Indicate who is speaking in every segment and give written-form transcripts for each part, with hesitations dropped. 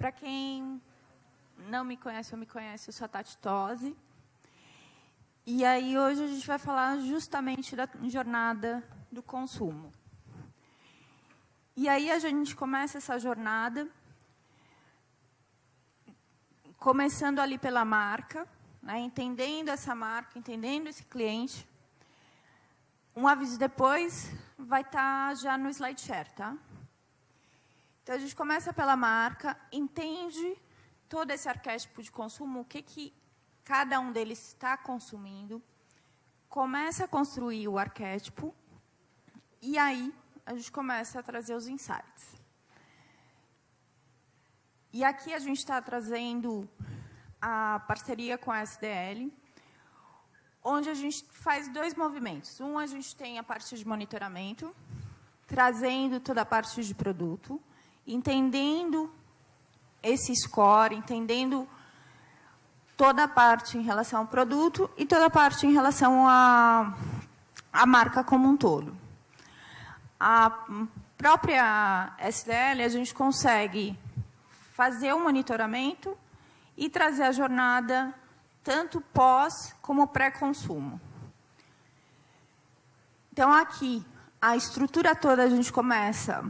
Speaker 1: Para quem não me conhece ou me conhece, eu sou a Tati Tosi. E aí, hoje, a gente vai falar justamente da jornada do consumo. E aí, a gente começa essa jornada começando ali pela marca, né, entendendo essa marca, entendendo esse cliente. Um aviso depois vai estar já no SlideShare, tá? Então, a gente começa pela marca, entende todo esse arquétipo de consumo, o que cada um deles está consumindo, começa a construir o arquétipo, e aí a gente começa a trazer os insights. E aqui a gente está trazendo a parceria com a SDL, onde a gente faz dois movimentos. Um, a gente tem a parte de monitoramento, trazendo toda a parte de produto, entendendo esse score, entendendo toda a parte em relação ao produto e toda a parte em relação à marca como um todo. A própria SDL, a gente consegue fazer o monitoramento e trazer a jornada tanto pós como pré-consumo. Então, aqui, a estrutura toda a gente começa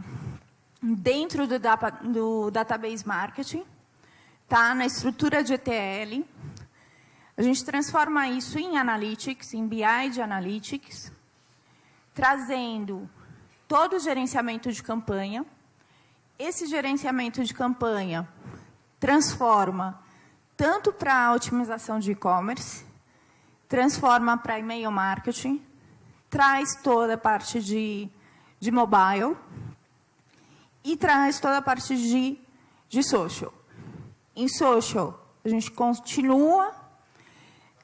Speaker 1: dentro do Database Marketing, tá? Na estrutura de ETL. A gente transforma isso em Analytics, em BI de Analytics, trazendo todo o gerenciamento de campanha. Esse gerenciamento de campanha transforma tanto para a otimização de e-commerce, transforma para e-mail marketing, traz toda a parte de mobile e traz toda a parte de social. Em social, a gente continua,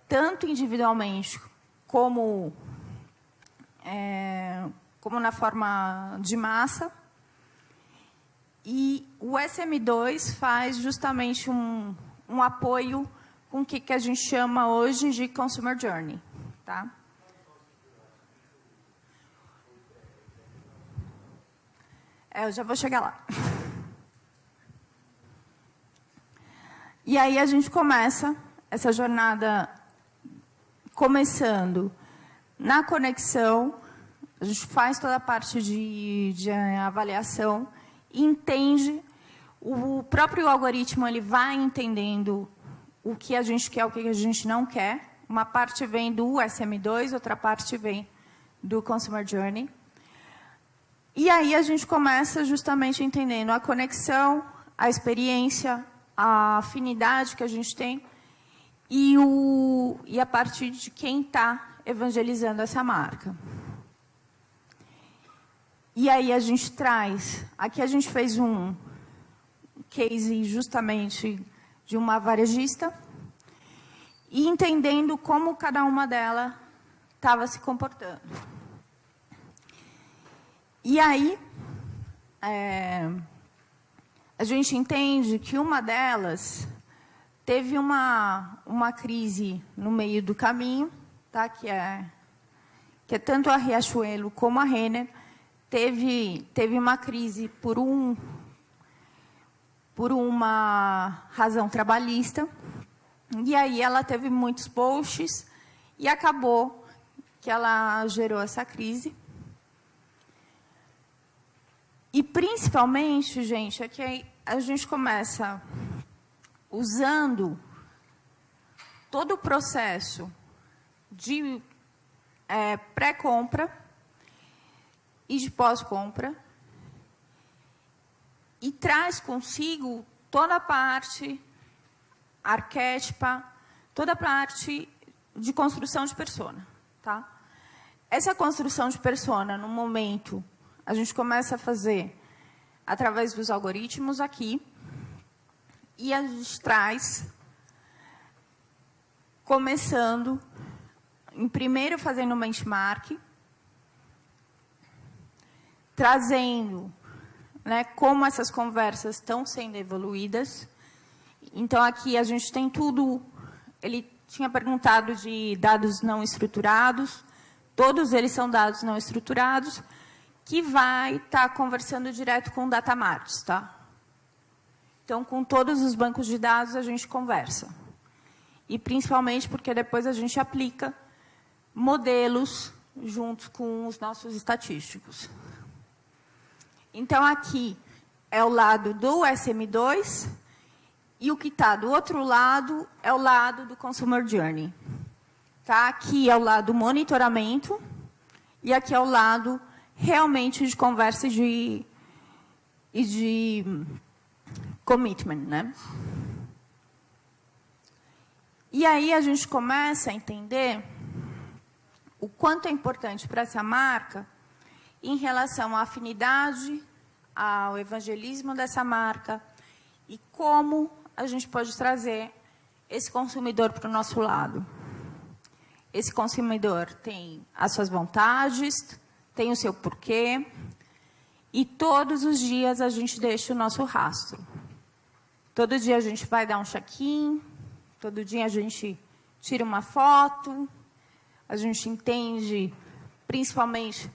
Speaker 1: tanto individualmente como na forma de massa. E o SM2 faz justamente um apoio com o que a gente chama hoje de Consumer Journey. Tá? Eu já vou chegar lá. E aí a gente começa essa jornada começando na conexão, a gente faz toda a parte de avaliação, entende, o próprio algoritmo ele vai entendendo o que a gente quer, o que a gente não quer. Uma parte vem do SM2, outra parte vem do Consumer Journey. E aí a gente começa justamente entendendo a conexão, a experiência, a afinidade que a gente tem e a partir de quem está evangelizando essa marca. E aí a gente traz, aqui a gente fez um case justamente de uma varejista e entendendo como cada uma delas estava se comportando. E aí, a gente entende que uma delas teve uma crise no meio do caminho, tá? que é tanto a Riachuelo como a Renner, teve uma crise por uma razão trabalhista, e aí ela teve muitos posts, e acabou que ela gerou essa crise. E, principalmente, gente, é que a gente começa usando todo o processo de pré-compra e de pós-compra e traz consigo toda a parte arquétipa, toda a parte de construção de persona. Tá? Essa construção de persona, no momento, a gente começa a fazer através dos algoritmos aqui, e a gente traz, começando, primeiro fazendo um benchmark, trazendo, né, como essas conversas estão sendo evoluídas. Então, aqui a gente tem tudo, ele tinha perguntado de dados não estruturados, todos eles são dados não estruturados, que vai estar conversando direto com o Datamarts, tá? Então, com todos os bancos de dados, a gente conversa. E, principalmente, porque depois a gente aplica modelos juntos com os nossos estatísticos. Então, aqui é o lado do SM2, e o que está do outro lado é o lado do Consumer Journey. Tá? Aqui é o lado do monitoramento, e aqui é o lado realmente de conversa e de commitment, né? E aí a gente começa a entender o quanto é importante para essa marca em relação à afinidade, ao evangelismo dessa marca e como a gente pode trazer esse consumidor para o nosso lado. Esse consumidor tem as suas vontades, tem o seu porquê, e todos os dias a gente deixa o nosso rastro. Todo dia a gente vai dar um check-in, todo dia a gente tira uma foto, a gente entende, principalmente,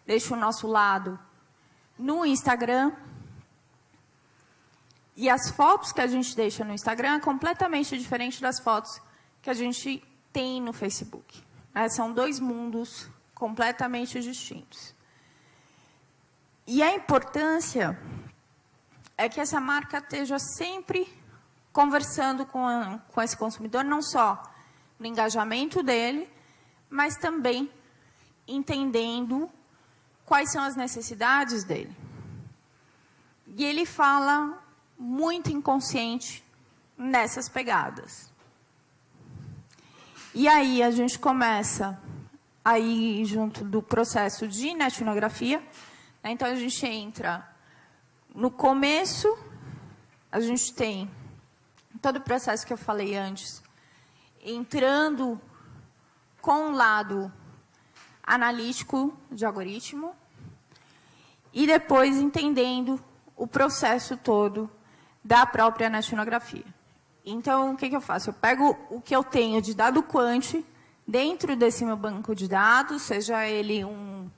Speaker 1: deixa o nosso lado no Instagram. E as fotos que a gente deixa no Instagram é completamente diferente das fotos que a gente tem no Facebook. São dois mundos completamente distintos. E a importância é que essa marca esteja sempre conversando com esse consumidor, não só no engajamento dele, mas também entendendo quais são as necessidades dele. E ele fala muito inconsciente nessas pegadas. E aí a gente começa aí junto do processo de etnografia. Então a gente entra no começo, a gente tem todo o processo que eu falei antes, entrando com o lado analítico de algoritmo e depois entendendo o processo todo da própria etnografia. Então, o que eu faço? Eu pego o que eu tenho de dado quant dentro desse meu banco de dados, seja ele um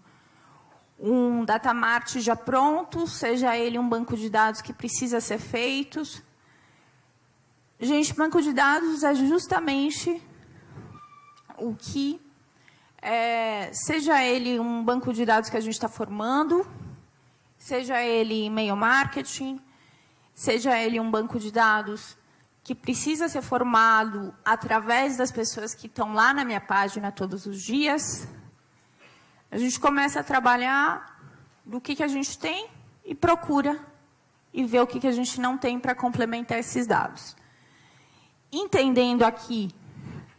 Speaker 1: datamart já pronto, seja ele um banco de dados que precisa ser feito. Gente, banco de dados é justamente o que, seja ele um banco de dados que a gente está formando, seja ele e-mail marketing, seja ele um banco de dados que precisa ser formado através das pessoas que estão lá na minha página todos os dias, a gente começa a trabalhar do que a gente tem e procura e ver o que a gente não tem para complementar esses dados. Entendendo aqui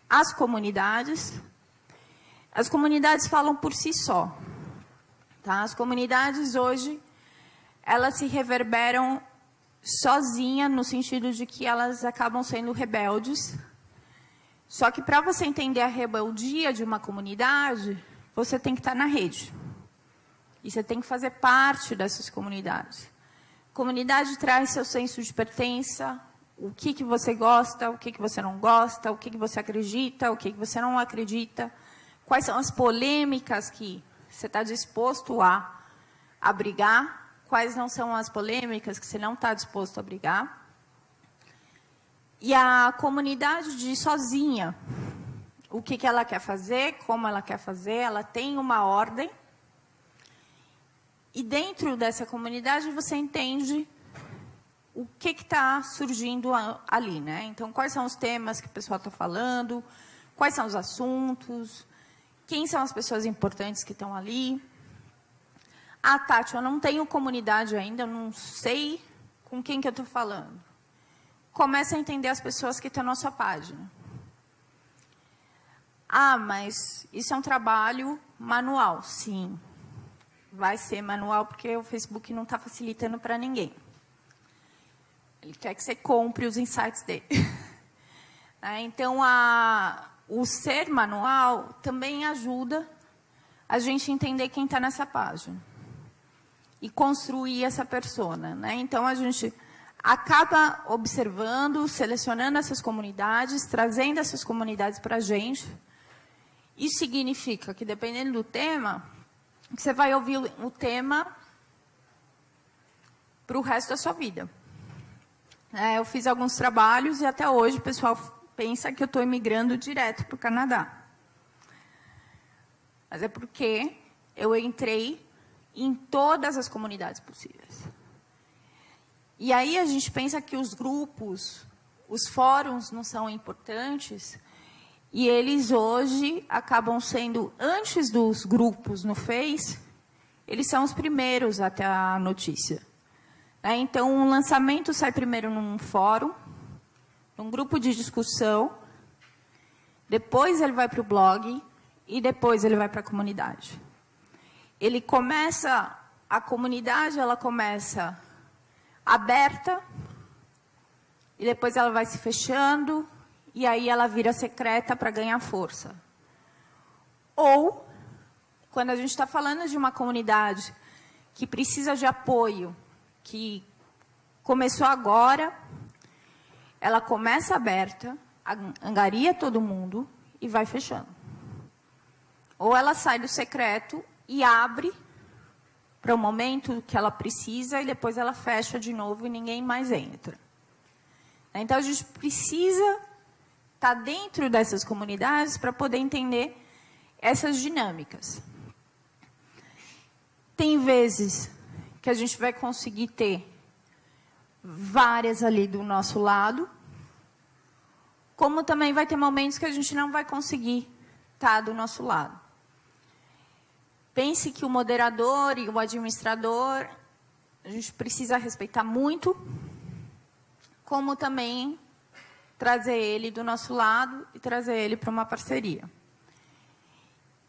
Speaker 1: as comunidades falam por si só. Tá? As comunidades hoje, elas se reverberam sozinha, no sentido de que elas acabam sendo rebeldes. Só que para você entender a rebeldia de uma comunidade, você tem que estar na rede. E você tem que fazer parte dessas comunidades. Comunidade traz seu senso de pertença, o que você gosta, o que você não gosta, o que você acredita, o que você não acredita, quais são as polêmicas que você está disposto a abrigar, quais não são as polêmicas que você não está disposto a abrigar. E a comunidade diz sozinha o que ela quer fazer, como ela quer fazer, ela tem uma ordem. E dentro dessa comunidade você entende o que está surgindo ali, né? Então, quais são os temas que o pessoal está falando, quais são os assuntos, quem são as pessoas importantes que estão ali. Ah, Tati, eu não tenho comunidade ainda, eu não sei com quem que eu estou falando. Começa a entender as pessoas que estão na sua página. Ah, mas isso é um trabalho manual. Sim, vai ser manual porque o Facebook não está facilitando para ninguém. Ele quer que você compre os insights dele. Então, o ser manual também ajuda a gente entender quem está nessa página e construir essa persona. Então, a gente acaba observando, selecionando essas comunidades, trazendo essas comunidades para a gente. Isso significa que, dependendo do tema, você vai ouvir o tema para o resto da sua vida. Eu fiz alguns trabalhos e até hoje o pessoal pensa que eu estou imigrando direto para o Canadá. Mas é porque eu entrei em todas as comunidades possíveis. E aí a gente pensa que os grupos, os fóruns não são importantes, e eles hoje acabam sendo, antes dos grupos no Face, eles são os primeiros até a notícia. Então, um lançamento sai primeiro num fórum, num grupo de discussão, depois ele vai para o blog e depois ele vai para a comunidade. Ele começa, a comunidade ela começa aberta, e depois ela vai se fechando, e aí ela vira secreta para ganhar força. Ou, quando a gente está falando de uma comunidade que precisa de apoio, que começou agora, ela começa aberta, angaria todo mundo e vai fechando. Ou ela sai do secreto e abre para o momento que ela precisa e depois ela fecha de novo e ninguém mais entra. Então, a gente precisa estar dentro dessas comunidades para poder entender essas dinâmicas. Tem vezes que a gente vai conseguir ter várias ali do nosso lado, como também vai ter momentos que a gente não vai conseguir estar do nosso lado. Pense que o moderador e o administrador, a gente precisa respeitar muito, como também trazer ele do nosso lado e trazer ele para uma parceria.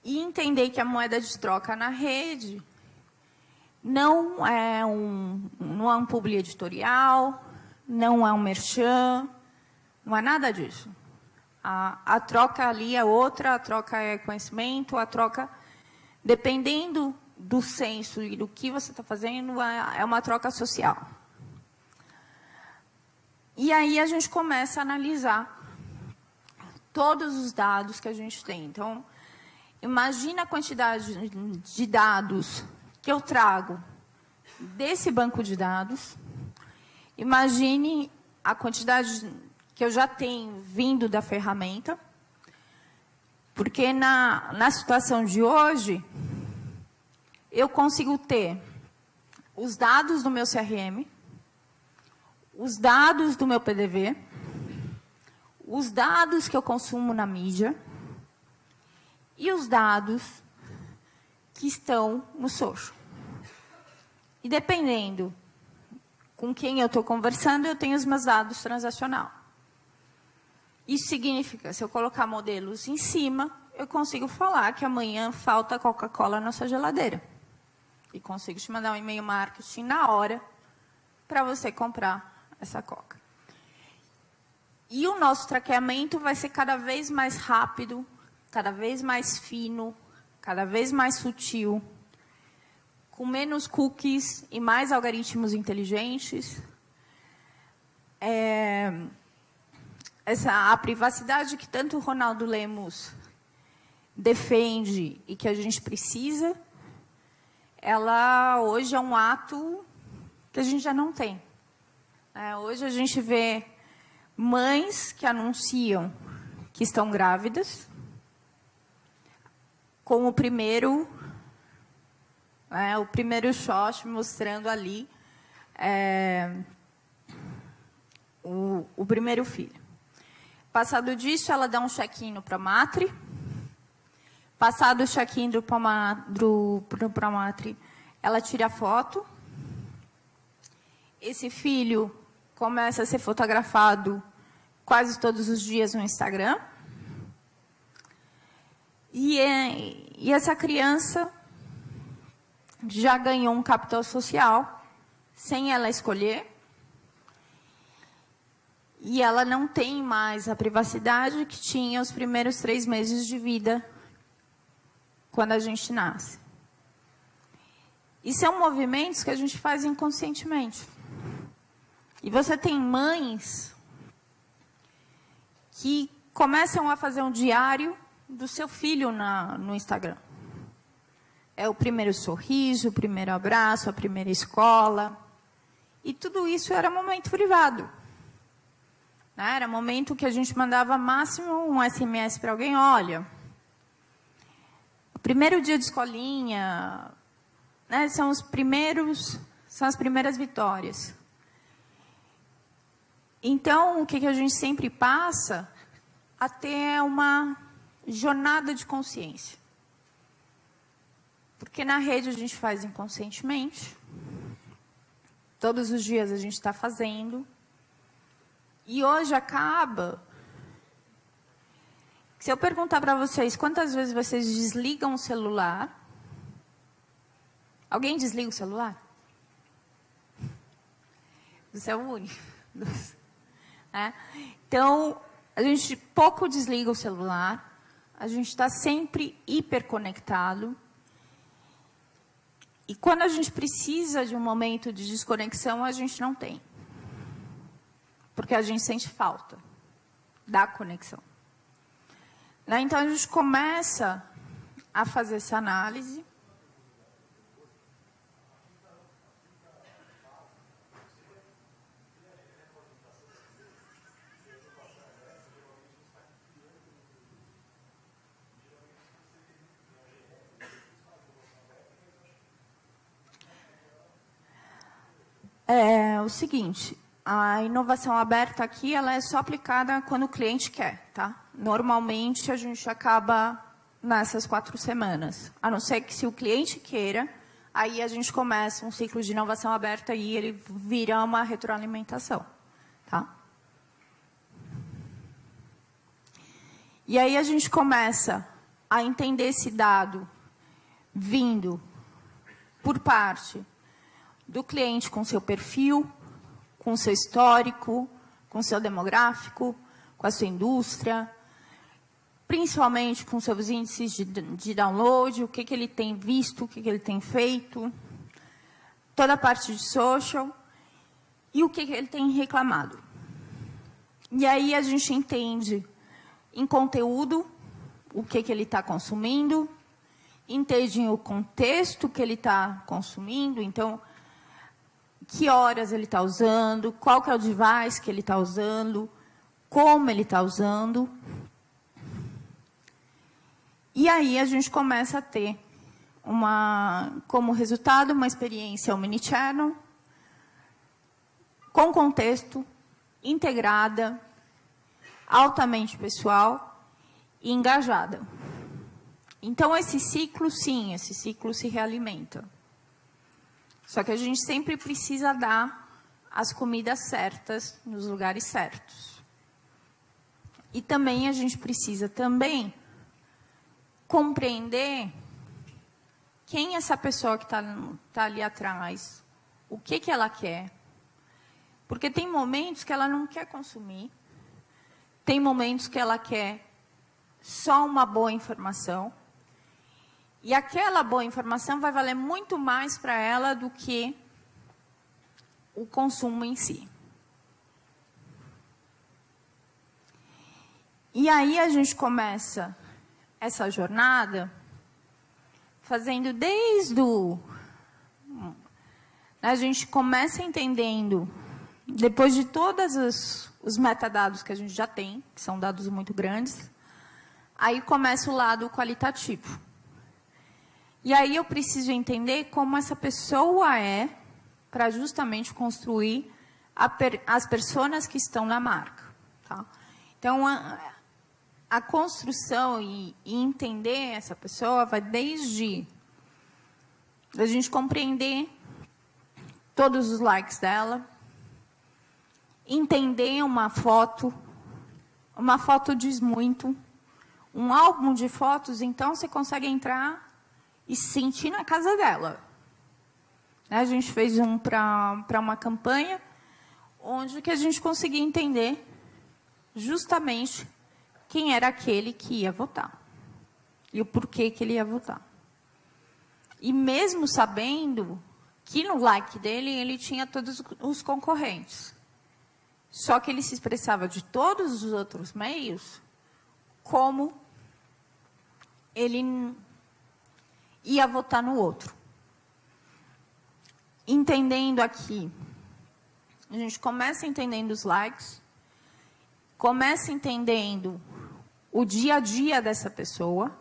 Speaker 1: E entender que a moeda de troca na rede não é um publi editorial, não é um merchan, não é nada disso. A troca ali é outra, a troca é conhecimento, a troca, dependendo do senso e do que você está fazendo, é uma troca social. E aí a gente começa a analisar todos os dados que a gente tem. Então, imagina a quantidade de dados que eu trago desse banco de dados. Imagine a quantidade que eu já tenho vindo da ferramenta. Porque na situação de hoje, eu consigo ter os dados do meu CRM, os dados do meu PDV, os dados que eu consumo na mídia e os dados que estão no social. E dependendo com quem eu estou conversando, eu tenho os meus dados transacional. Isso significa, se eu colocar modelos em cima, eu consigo falar que amanhã falta Coca-Cola na sua geladeira. E consigo te mandar um e-mail marketing na hora para você comprar essa Coca. E o nosso traqueamento vai ser cada vez mais rápido, cada vez mais fino, cada vez mais sutil, com menos cookies e mais algoritmos inteligentes. A privacidade que tanto o Ronaldo Lemos defende e que a gente precisa, ela hoje é um ato que a gente já não tem. Hoje a gente vê mães que anunciam que estão grávidas, com o primeiro shot mostrando ali o primeiro filho. Passado disso, ela dá um check-in para a Matri. Passado o check-in para a Matri, ela tira a foto. Esse filho começa a ser fotografado quase todos os dias no Instagram. E essa criança já ganhou um capital social, sem ela escolher. E ela não tem mais a privacidade que tinha os primeiros 3 meses de vida, quando a gente nasce. E são movimentos que a gente faz inconscientemente. E você tem mães que começam a fazer um diário do seu filho no Instagram. É o primeiro sorriso, o primeiro abraço, a primeira escola. E tudo isso era momento privado. né? Era momento que a gente mandava máximo um SMS para alguém, olha, o primeiro dia de escolinha, né, são as primeiras vitórias. Então, o que a gente sempre passa a ter uma jornada de consciência. Porque na rede a gente faz inconscientemente, todos os dias a gente está fazendo, e hoje acaba... Se eu perguntar para vocês quantas vezes vocês desligam o celular, alguém desliga o celular? Você é o único. É? Então, a gente pouco desliga o celular, a gente está sempre hiperconectado, e quando a gente precisa de um momento de desconexão, a gente não tem. Porque a gente sente falta da conexão. Né? Então, a gente começa a fazer essa análise. É o seguinte, a inovação aberta aqui, ela é só aplicada quando o cliente quer, tá? Normalmente, a gente acaba nessas 4 semanas. A não ser que se o cliente queira, aí a gente começa um ciclo de inovação aberta e ele vira uma retroalimentação, tá? E aí a gente começa a entender esse dado vindo por parte do cliente com seu perfil, com seu histórico, com seu demográfico, com a sua indústria, principalmente com seus índices de download, o que ele tem visto, o que ele tem feito, toda a parte de social e o que ele tem reclamado. E aí a gente entende em conteúdo o que ele está consumindo, entende o contexto que ele está consumindo, então, que horas ele está usando, qual que é o device que ele está usando, como ele está usando. E aí a gente começa a ter, como resultado, uma experiência omnichannel, com contexto, integrada, altamente pessoal e engajada. Então, esse ciclo, sim, esse ciclo se realimenta. Só que a gente sempre precisa dar as comidas certas nos lugares certos. E também a gente precisa compreender quem é essa pessoa que tá ali atrás, o que ela quer. Porque tem momentos que ela não quer consumir, tem momentos que ela quer só uma boa informação, e aquela boa informação vai valer muito mais para ela do que o consumo em si. E aí a gente começa essa jornada fazendo desde o... A gente começa entendendo, depois de todos os metadados que a gente já tem, que são dados muito grandes, aí começa o lado qualitativo. E aí eu preciso entender como essa pessoa é para justamente construir as personas que estão na marca. Tá? Então, a construção e entender essa pessoa vai desde a gente compreender todos os likes dela, entender uma foto diz muito, um álbum de fotos, então você consegue entrar e se sentir na casa dela. A gente fez um para uma campanha, onde que a gente conseguia entender justamente quem era aquele que ia votar. E o porquê que ele ia votar. E mesmo sabendo que no like dele, ele tinha todos os concorrentes. Só que ele se expressava de todos os outros meios como ele ia votar no outro. Entendendo aqui, a gente começa entendendo os likes, começa entendendo o dia a dia dessa pessoa,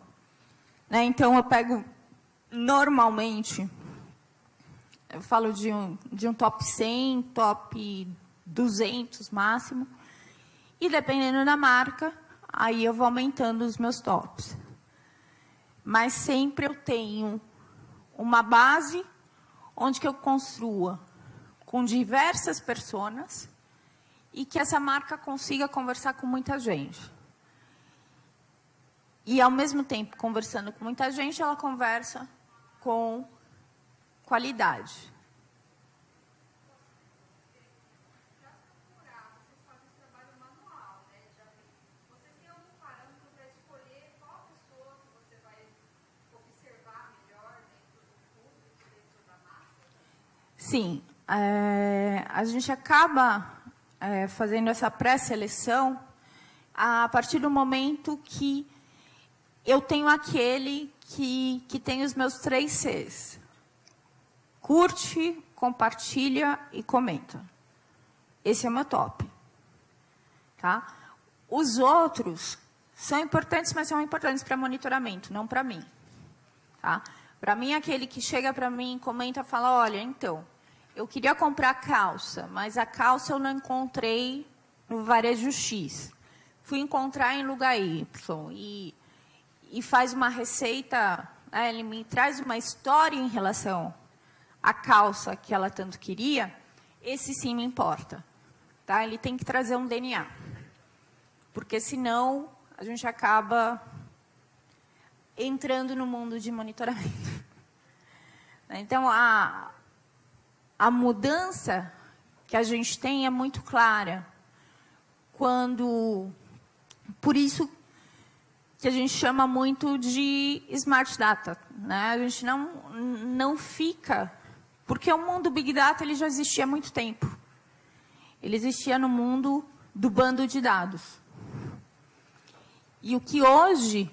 Speaker 1: né? Então, eu pego, normalmente, eu falo de um top 100, top 200 máximo, e dependendo da marca, aí eu vou aumentando os meus tops. Mas sempre eu tenho uma base onde que eu construa com diversas personas e que essa marca consiga conversar com muita gente. E, ao mesmo tempo, conversando com muita gente, ela conversa com qualidade. Sim, a gente acaba fazendo essa pré-seleção a partir do momento que eu tenho aquele que tem os meus 3 Cs. Curte, compartilha e comenta. Esse é o meu top. Tá? Os outros são importantes, mas são importantes para monitoramento, não para mim. Tá? Para mim, aquele que chega para mim, comenta, fala, olha, então, eu queria comprar calça, mas a calça eu não encontrei no varejo X. Fui encontrar em lugar Y. E faz uma receita, ele me traz uma história em relação à calça que ela tanto queria, esse sim me importa. Tá? Ele tem que trazer um DNA. Porque, senão, a gente acaba entrando no mundo de monitoramento. Então, a mudança que a gente tem é muito clara. Por isso que a gente chama muito de Smart Data. Né? A gente não fica... Porque o mundo Big Data ele já existia há muito tempo. Ele existia no mundo do bando de dados. E o que hoje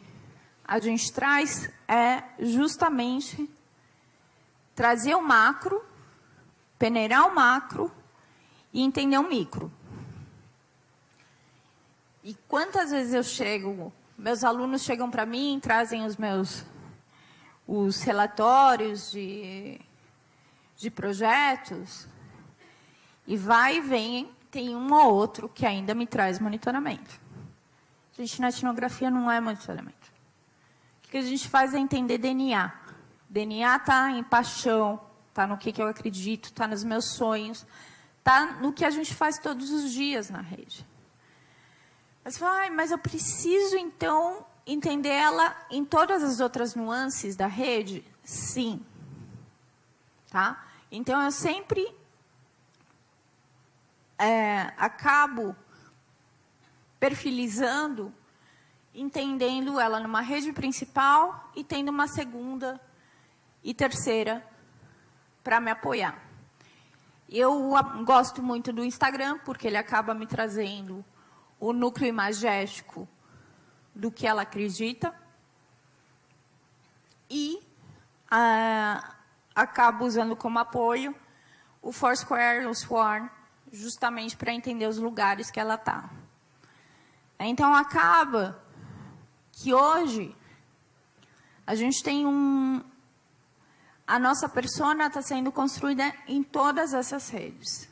Speaker 1: a gente traz é justamente trazer o macro, peneirar o macro e entender o micro. E quantas vezes meus alunos chegam para mim, trazem os relatórios de projetos, e vai e vem, tem um ou outro que ainda me traz monitoramento. Gente, na etnografia não é monitoramento. O que a gente faz é entender DNA. DNA está em paixão, está no que eu acredito, está nos meus sonhos, está no que a gente faz todos os dias na rede. Mas eu preciso, então, entender ela em todas as outras nuances da rede? Sim. Tá? Então, eu sempre acabo perfilizando, entendendo ela numa rede principal e tendo uma segunda e terceira para me apoiar. Eu gosto muito do Instagram, porque ele acaba me trazendo o núcleo imagético do que ela acredita. E acabo usando como apoio o Foursquare e o Swarm, justamente para entender os lugares que ela está. Então, acaba que hoje a gente tem a nossa persona está sendo construída em todas essas redes.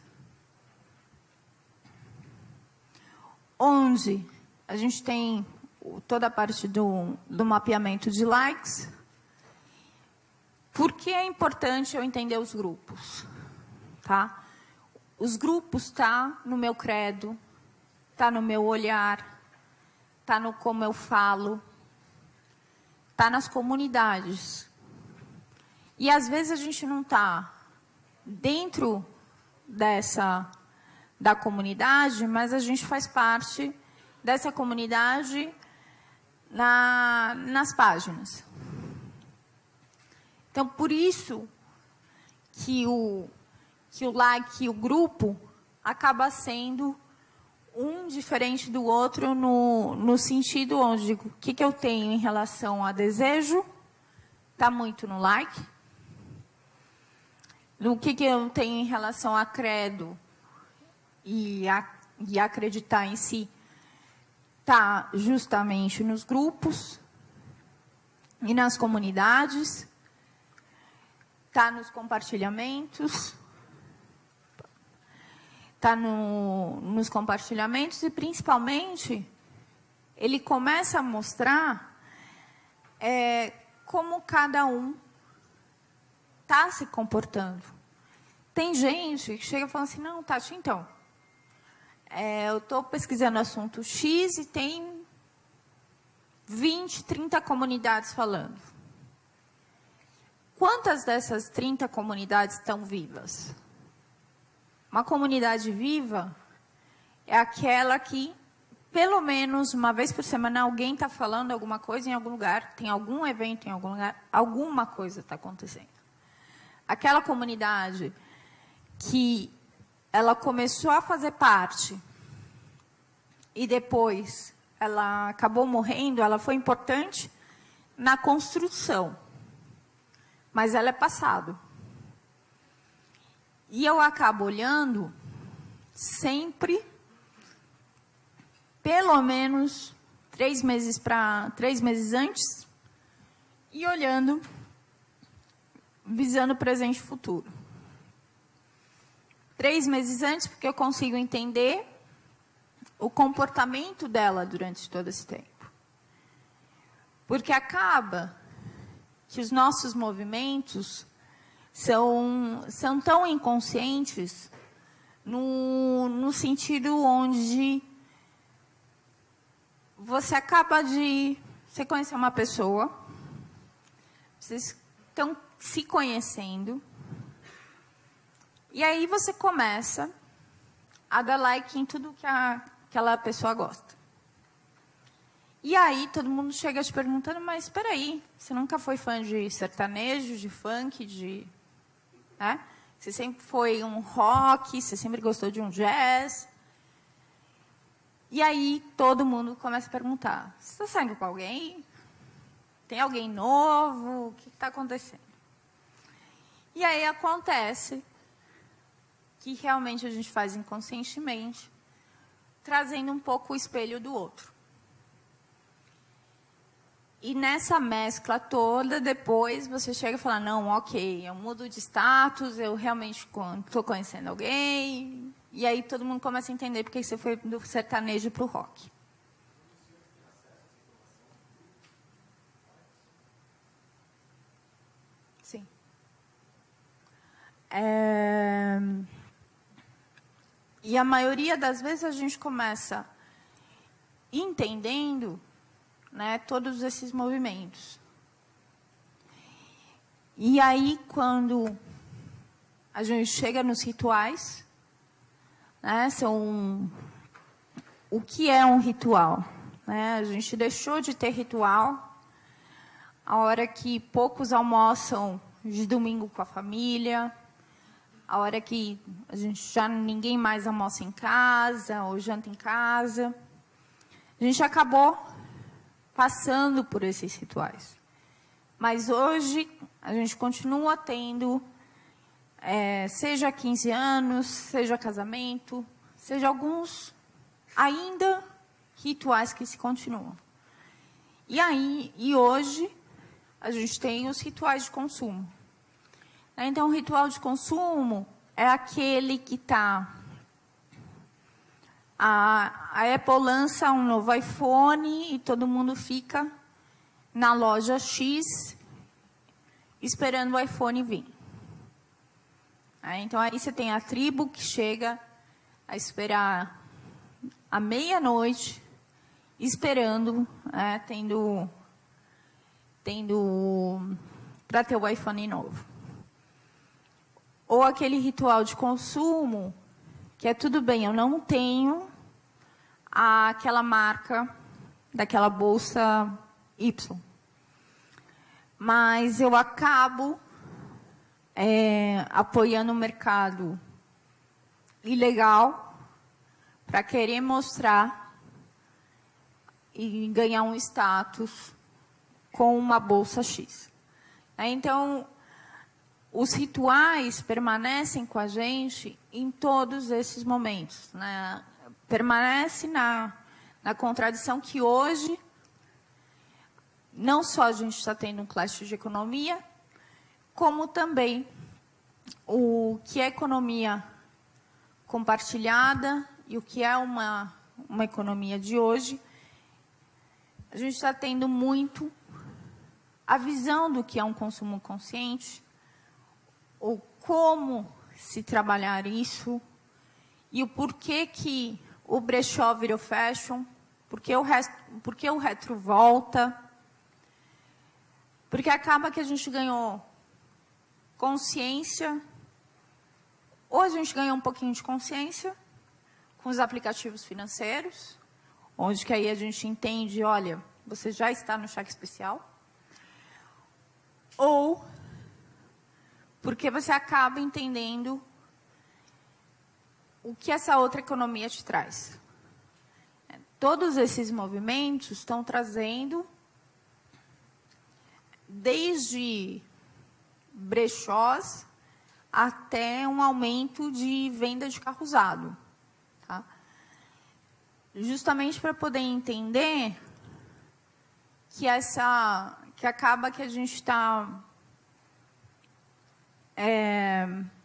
Speaker 1: Onde a gente tem toda a parte do mapeamento de likes. Por que é importante eu entender os grupos? Tá? Os grupos estão no meu credo, está no meu olhar, está no como eu falo, está nas comunidades. E, às vezes, a gente não está dentro da comunidade, mas a gente faz parte dessa comunidade nas páginas. Então, por isso que o like, o grupo, acaba sendo um diferente do outro no sentido onde o que eu tenho em relação a desejo está muito no like. O que eu tenho em relação a credo e acreditar em si está justamente nos grupos e nas comunidades, está nos compartilhamentos, nos compartilhamentos e, principalmente, ele começa a mostrar como cada um está se comportando. Tem gente que chega e fala assim, não, Tati, então, eu estou pesquisando assunto X e tem 20, 30 comunidades falando. Quantas dessas 30 comunidades estão vivas? Uma comunidade viva é aquela que, pelo menos uma vez por semana, alguém está falando alguma coisa em algum lugar, tem algum evento em algum lugar, alguma coisa está acontecendo. Aquela comunidade que ela começou a fazer parte e depois ela acabou morrendo, ela foi importante na construção, mas ela é passado. E eu acabo olhando sempre, pelo menos 3 meses antes, e olhando, visando o presente e futuro. 3 meses antes, porque eu consigo entender o comportamento dela durante todo esse tempo. Porque acaba que os nossos movimentos são tão inconscientes no sentido onde você acaba de... Você conhecer uma pessoa, vocês estão se conhecendo, e aí você começa a dar like em tudo que aquela pessoa gosta. E aí todo mundo chega te perguntando, mas espera aí, você nunca foi fã de sertanejo, de funk, né? Você sempre foi um rock, você sempre gostou de um jazz. E aí todo mundo começa a perguntar, você está saindo com alguém? Tem alguém novo? O que está acontecendo? E aí acontece que realmente a gente faz inconscientemente, trazendo um pouco o espelho do outro. E nessa mescla toda, depois você chega e fala, não, ok, eu mudo de status, eu realmente estou conhecendo alguém. E aí todo mundo começa a entender porque você foi do sertanejo para o rock. Sim. E a maioria das vezes a gente começa entendendo, né, todos esses movimentos. E aí, quando a gente chega nos rituais, né, o que é um ritual? Né? A gente deixou de ter ritual a hora que poucos almoçam de domingo com a família, a hora que ninguém mais almoça em casa ou janta em casa. A gente acabou passando por esses rituais. Mas hoje, a gente continua tendo, seja 15 anos, seja casamento, seja alguns ainda rituais que se continuam. E hoje, a gente tem os rituais de consumo. Então, o ritual de consumo é aquele que está... A Apple lança um novo iPhone e todo mundo fica na loja X esperando o iPhone vir. Então, aí você tem a tribo que chega a esperar à meia-noite, esperando, tendo para ter o iPhone novo. Ou aquele ritual de consumo, que é tudo bem, eu não tenho aquela marca daquela bolsa Y. Mas eu acabo apoiando o mercado ilegal para querer mostrar e ganhar um status com uma bolsa X. Então, os rituais permanecem com a gente em todos esses momentos. Né? Permanece na na contradição que hoje, não só a gente está tendo um clash de economia, como também o que é economia compartilhada e o que é uma economia de hoje. A gente está tendo muito a visão do que é um consumo consciente, ou como se trabalhar isso, e o porquê que o brechó virou fashion, porque o retro volta, porque acaba que a gente ganhou consciência, ou a gente ganhou um pouquinho de consciência com os aplicativos financeiros, onde que aí a gente entende, olha, você já está no cheque especial, ou porque você acaba entendendo o que essa outra economia te traz. Todos esses movimentos estão trazendo, desde brechós até um aumento de venda de carro usado. Tá? Justamente para poder entender que acaba que a gente está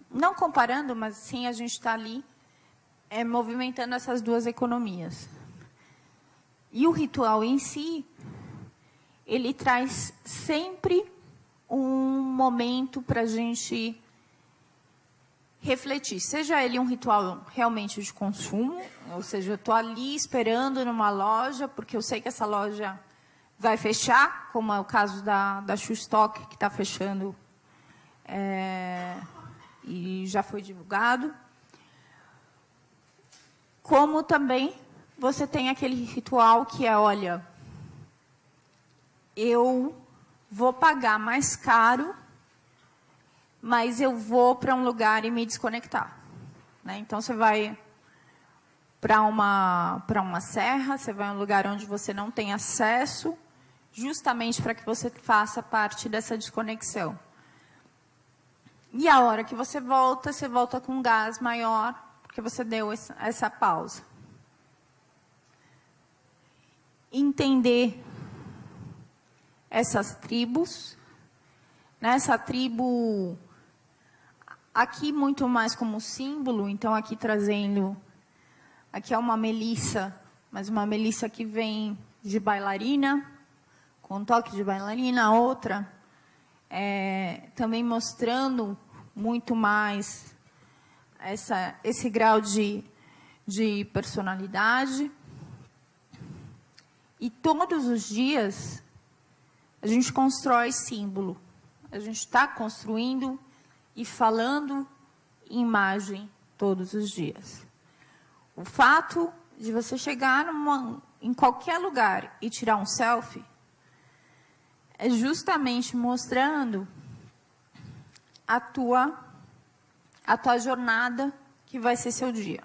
Speaker 1: não comparando, mas sim a gente está ali movimentando essas duas economias. E o ritual em si, ele traz sempre um momento para a gente refletir. Seja ele um ritual realmente de consumo, ou seja, eu estou ali esperando numa loja, porque eu sei que essa loja vai fechar, como é o caso da Shoestock, que está fechando e já foi divulgado. Como também você tem aquele ritual que é, olha, eu vou pagar mais caro, mas eu vou para um lugar e me desconectar. Né? Então, você vai para uma serra, você vai a um lugar onde você não tem acesso, justamente para que você faça parte dessa desconexão. E a hora que você volta com um gás maior, porque você deu essa pausa. Entender essas tribos. Nessa tribo, aqui muito mais como símbolo, então aqui trazendo, aqui é uma melissa, mas uma melissa que vem de bailarina, com um toque de bailarina, a outra também mostrando muito mais esse grau de personalidade. E todos os dias a gente constrói símbolo. A gente está construindo e falando imagem todos os dias. O fato de você chegar em qualquer lugar e tirar um selfie é justamente mostrando a tua jornada que vai ser seu dia.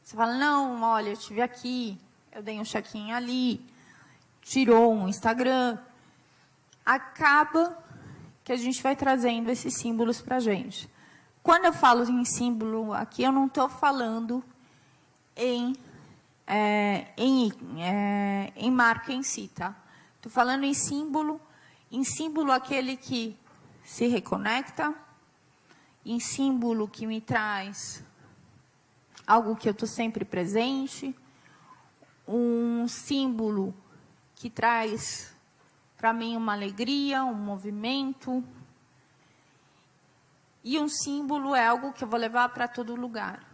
Speaker 1: Você fala, não, olha, eu estive aqui, eu dei um check-in ali, tirou um Instagram. Acaba que a gente vai trazendo esses símbolos para a gente. Quando eu falo em símbolo aqui, eu não estou falando em marca em si, tá? Estou falando em símbolo aquele que se reconecta, em símbolo que me traz algo que eu estou sempre presente, um símbolo que traz para mim uma alegria, um movimento. E um símbolo é algo que eu vou levar para todo lugar.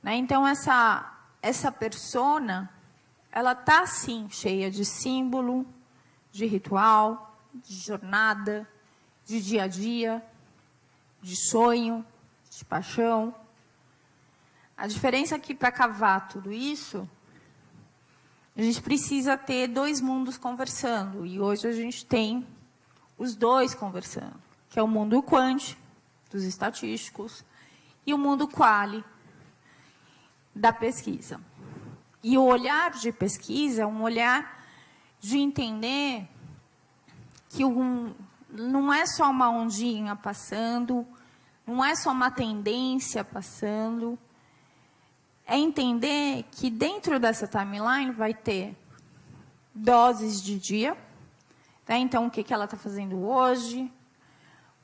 Speaker 1: Né? Então, essa persona, ela está, sim, cheia de símbolo, de ritual, de jornada, de dia a dia, de sonho, de paixão. A diferença aqui para cavar tudo isso, a gente precisa ter dois mundos conversando. E hoje a gente tem os dois conversando, que é o mundo quant, dos estatísticos, e o mundo quali, da pesquisa. E o olhar de pesquisa é um olhar de entender que não é só uma ondinha passando, não é só uma tendência passando, é entender que dentro dessa timeline vai ter doses de dia, né? Então, o que ela está fazendo hoje,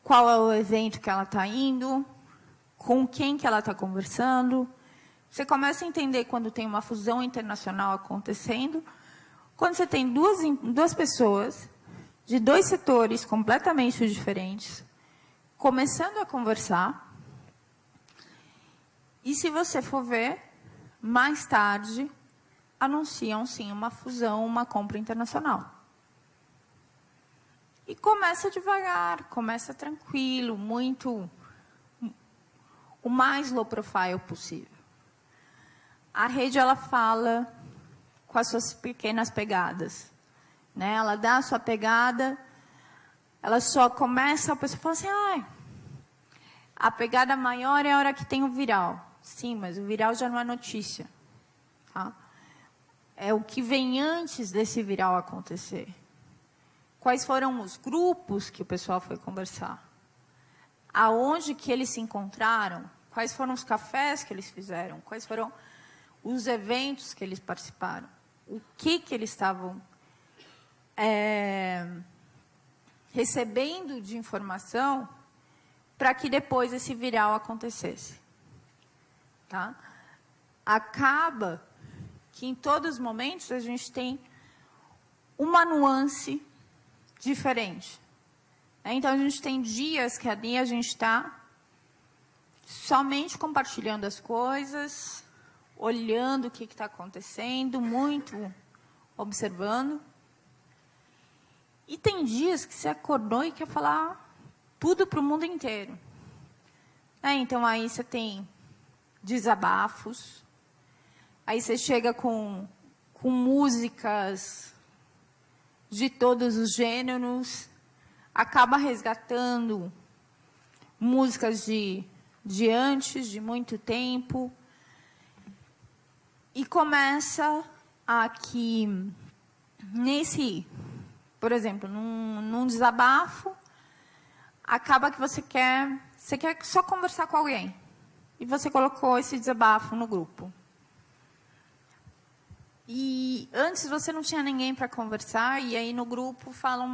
Speaker 1: qual é o evento que ela está indo, com quem que ela está conversando. Você começa a entender quando tem uma fusão internacional acontecendo, quando você tem duas pessoas de 2 setores completamente diferentes, começando a conversar. E se você for ver, mais tarde, anunciam, sim, uma fusão, uma compra internacional. E começa devagar, começa tranquilo, o mais low profile possível. A rede, ela fala com as suas pequenas pegadas, né? Ela dá a sua pegada, ela só começa, a pessoa fala assim, a pegada maior é a hora que tem o viral. Sim, mas o viral já não é notícia. Tá? É o que vem antes desse viral acontecer. Quais foram os grupos que o pessoal foi conversar? Aonde que eles se encontraram? Quais foram os cafés que eles fizeram? Quais foram os eventos que eles participaram? O que eles estavam recebendo de informação para que depois esse viral acontecesse. Tá? Acaba que em todos os momentos a gente tem uma nuance diferente. Então, a gente tem dias que ali a gente está somente compartilhando as coisas, olhando o que está acontecendo, muito observando. E tem dias que você acordou e quer falar tudo para o mundo inteiro. Então, aí você tem desabafos, aí você chega com músicas de todos os gêneros, acaba resgatando músicas de antes, de muito tempo, e começa aqui, por exemplo, num desabafo, acaba que você quer só conversar com alguém, e você colocou esse desabafo no grupo. E antes você não tinha ninguém para conversar, e aí no grupo falam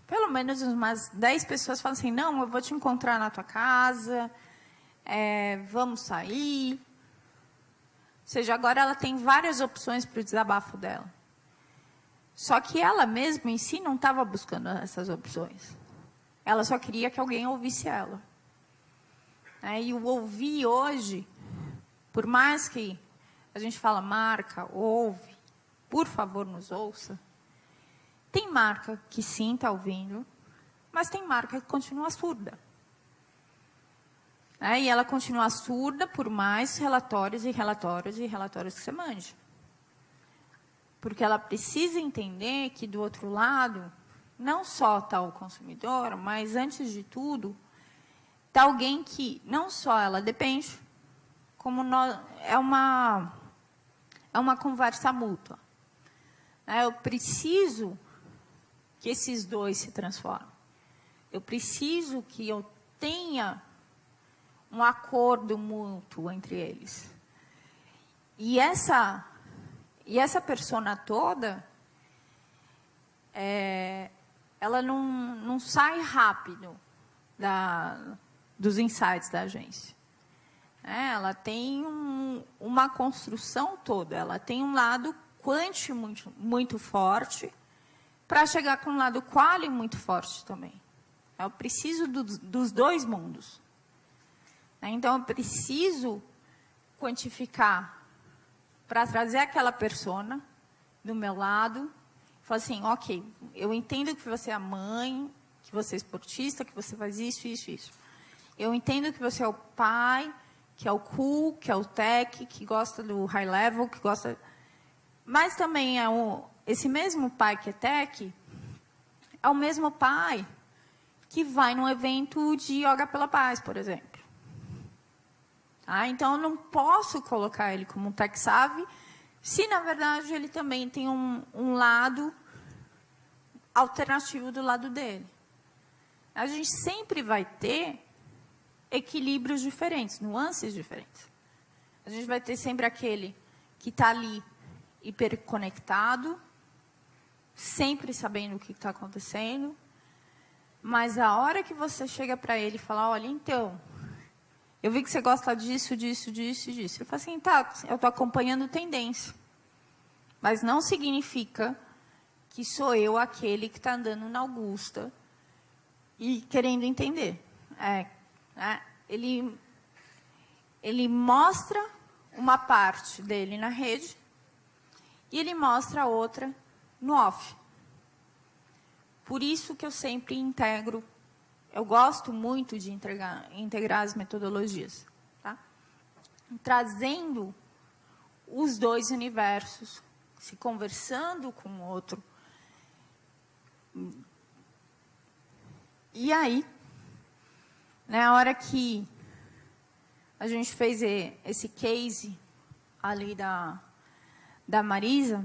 Speaker 1: pelo menos umas 10 pessoas falam assim, não, eu vou te encontrar na tua casa, vamos sair. Ou seja, agora ela tem várias opções para o desabafo dela. Só que ela mesma em si não estava buscando essas opções. Ela só queria que alguém ouvisse ela. E o ouvir hoje, por mais que a gente fala, marca, ouve, por favor, nos ouça. Tem marca que sim está ouvindo, mas tem marca que continua surda. E ela continua surda por mais relatórios e relatórios e relatórios que você mande. Porque ela precisa entender que, do outro lado, não só está o consumidor, mas, antes de tudo, está alguém que não só ela depende, como é uma conversa mútua. Eu preciso que esses dois se transformem. Eu preciso que eu tenha um acordo mútuo entre eles. E essa persona toda, ela não sai rápido dos insights da agência. Ela tem uma construção toda, ela tem um lado quant muito, muito forte, para chegar com um lado quali muito forte também. Eu preciso dos dois mundos. Então, eu preciso quantificar para trazer aquela persona do meu lado, falar assim, ok, eu entendo que você é a mãe, que você é esportista, que você faz isso, isso, isso. Eu entendo que você é o pai, que é o cool, que é o tech, que gosta do high level, que gosta... Mas também esse mesmo pai que é tech, é o mesmo pai que vai num evento de Yoga pela Paz, por exemplo. Então, eu não posso colocar ele como um tech savvy, se, na verdade, ele também tem um lado alternativo do lado dele. A gente sempre vai ter equilíbrios diferentes, nuances diferentes. A gente vai ter sempre aquele que está ali hiperconectado, sempre sabendo o que está acontecendo, mas a hora que você chega para ele e fala, olha, então, eu vi que você gosta disso, disso, disso, disso. Eu falo assim, tá, eu estou acompanhando tendência, mas não significa que sou eu aquele que está andando na Augusta e querendo entender. Ele mostra uma parte dele na rede e ele mostra a outra no off. Por isso que eu sempre integro, eu gosto muito de integrar as metodologias, tá? Trazendo os dois universos, se conversando com o outro. E aí, na hora que a gente fez esse case ali da Marisa,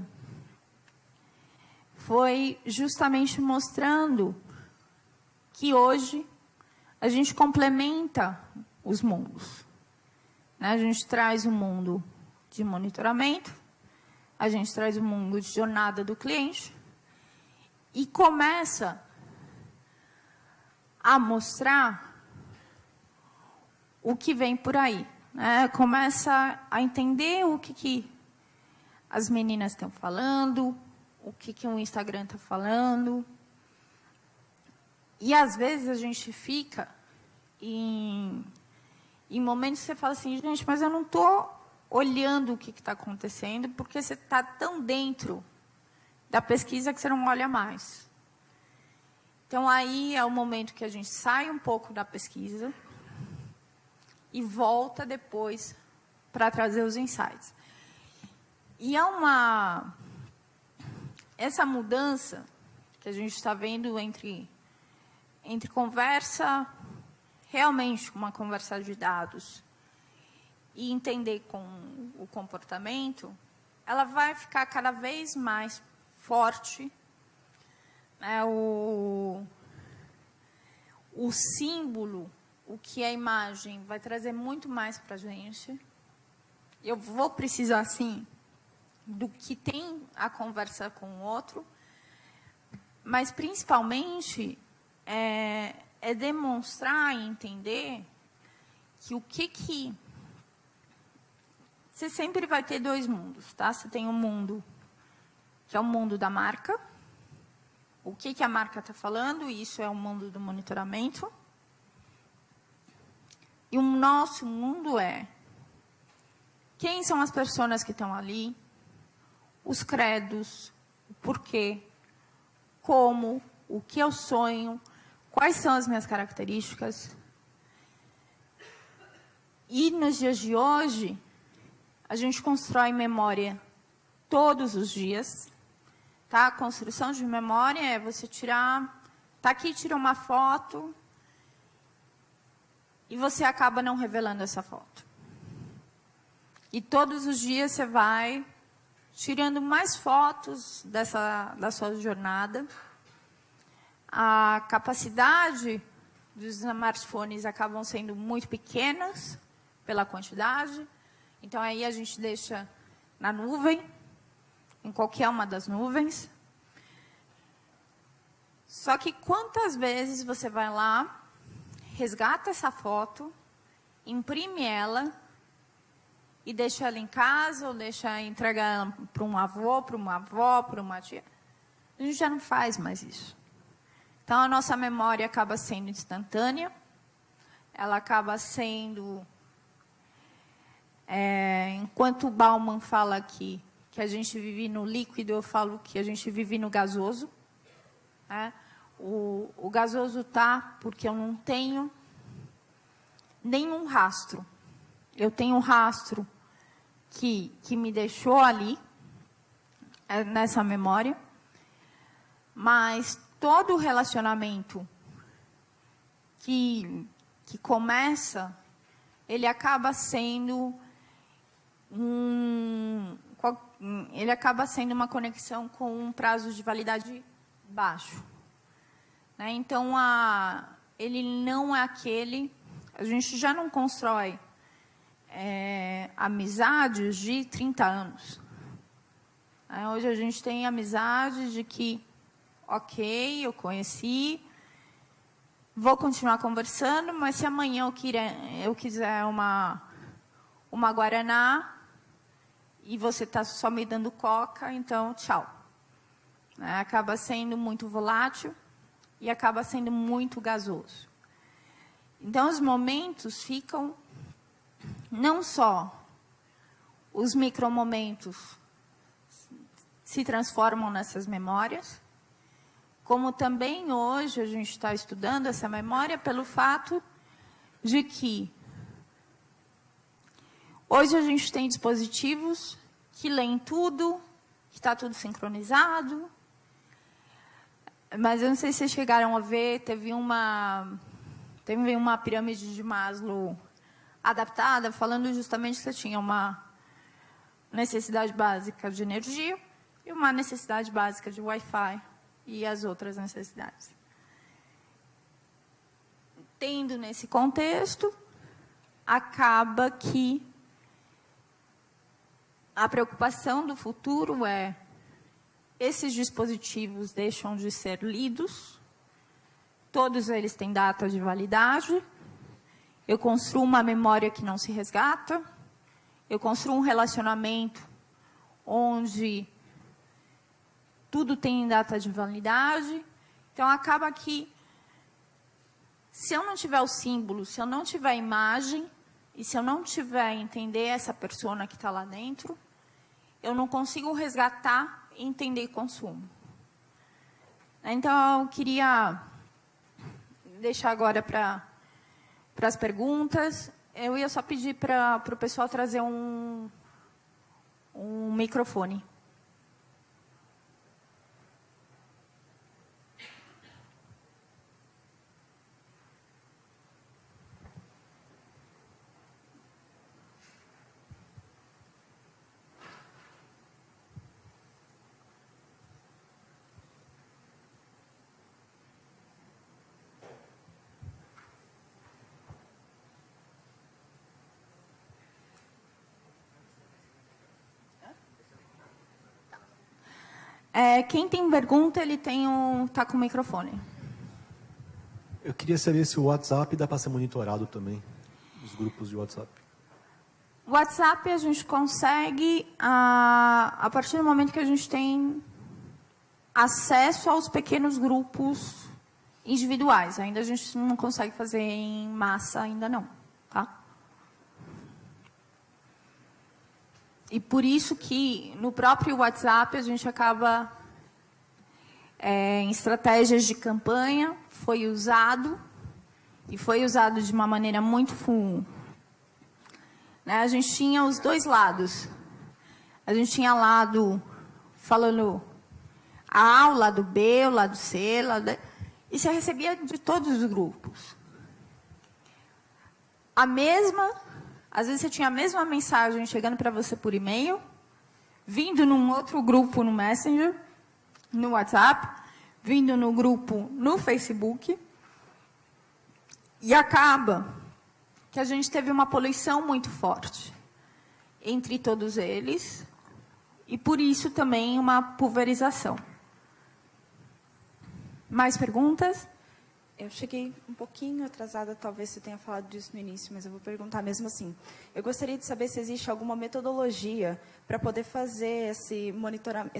Speaker 1: foi justamente mostrando que hoje a gente complementa os mundos. A gente traz o mundo de monitoramento, a gente traz o mundo de jornada do cliente e começa a mostrar o que vem por aí. Começa a entender o que as meninas estão falando, o que o Instagram está falando. E, às vezes, a gente fica em momentos que você fala assim, gente, mas eu não estou olhando o que está acontecendo, porque você está tão dentro da pesquisa que você não olha mais. Então, aí é o momento que a gente sai um pouco da pesquisa e volta depois para trazer os insights. E essa mudança que a gente está vendo entre conversa, realmente uma conversa de dados, e entender com o comportamento, ela vai ficar cada vez mais forte. O símbolo, o que é a imagem, vai trazer muito mais para a gente. Eu vou precisar, sim, do que tem a conversa com o outro, mas, principalmente, é demonstrar e entender que você sempre vai ter dois mundos, tá? Você tem um mundo que é o mundo da marca, o que a marca está falando, e isso é o mundo do monitoramento. E o nosso mundo é quem são as pessoas que estão ali, os credos, o porquê, como, o que eu sonho, quais são as minhas características. E nos dias de hoje, a gente constrói memória todos os dias. Tá? A construção de memória é você tirar... Está aqui, tira uma foto e você acaba não revelando essa foto. E todos os dias você vai tirando mais fotos da sua jornada. A capacidade dos smartphones acabam sendo muito pequenas pela quantidade. Então, aí a gente deixa na nuvem, em qualquer uma das nuvens. Só que quantas vezes você vai lá, resgata essa foto, imprime ela e deixa ela em casa, ou deixa entregar para um avô, para uma avó, para uma tia? A gente já não faz mais isso. Então, a nossa memória acaba sendo instantânea, ela acaba sendo... enquanto o Bauman fala aqui que a gente vive no líquido, eu falo que a gente vive no gasoso. O gasoso está porque eu não tenho nenhum rastro. Eu tenho um rastro que me deixou ali, nessa memória, mas todo o relacionamento que começa, ele acaba sendo uma conexão com um prazo de validade baixo. Então, ele não é aquele... A gente já não constrói amizades de 30 anos. Hoje a gente tem amizade de que, ok, eu conheci, vou continuar conversando, mas se amanhã eu quiser uma Guaraná e você está só me dando coca, então tchau. Acaba sendo muito volátil e acaba sendo muito gasoso. Então, os momentos ficam, não só os micromomentos se transformam nessas memórias, como também hoje a gente está estudando essa memória pelo fato de que hoje a gente tem dispositivos que leem tudo, que está tudo sincronizado, mas eu não sei se vocês chegaram a ver, teve uma pirâmide de Maslow adaptada, falando justamente que você tinha uma necessidade básica de energia e uma necessidade básica de Wi-Fi e as outras necessidades. Tendo nesse contexto, acaba que a preocupação do futuro é: esses dispositivos deixam de ser lidos, todos eles têm data de validade, eu construo uma memória que não se resgata, eu construo um relacionamento onde tudo tem data de validade. Então, acaba que, se eu não tiver o símbolo, se eu não tiver a imagem, e se eu não tiver entender essa persona que está lá dentro, eu não consigo resgatar e entender consumo. Então, eu queria deixar agora para as perguntas. Eu ia só pedir para o pessoal trazer um microfone. Quem tem pergunta, ele tá com o microfone.
Speaker 2: Eu queria saber se o WhatsApp dá para ser monitorado também, os grupos de WhatsApp.
Speaker 1: O WhatsApp a gente consegue, a partir do momento que a gente tem acesso aos pequenos grupos individuais. Ainda a gente não consegue fazer em massa, ainda não. Tá? E por isso que no próprio WhatsApp a gente acaba, em estratégias de campanha, foi usado, e foi usado de uma maneira muito a gente tinha os dois lados. A gente tinha lado falando A, o lado B, o lado C, e você recebia de todos os grupos. Às vezes você tinha a mesma mensagem chegando para você por e-mail, vindo num outro grupo no Messenger, no WhatsApp, vindo no grupo no Facebook, e acaba que a gente teve uma poluição muito forte entre todos eles, e por isso também uma pulverização. Mais perguntas?
Speaker 3: Eu cheguei um pouquinho atrasada, talvez você tenha falado disso no início, mas eu vou perguntar mesmo assim. Eu gostaria de saber se existe alguma metodologia para poder fazer esse monitoramento,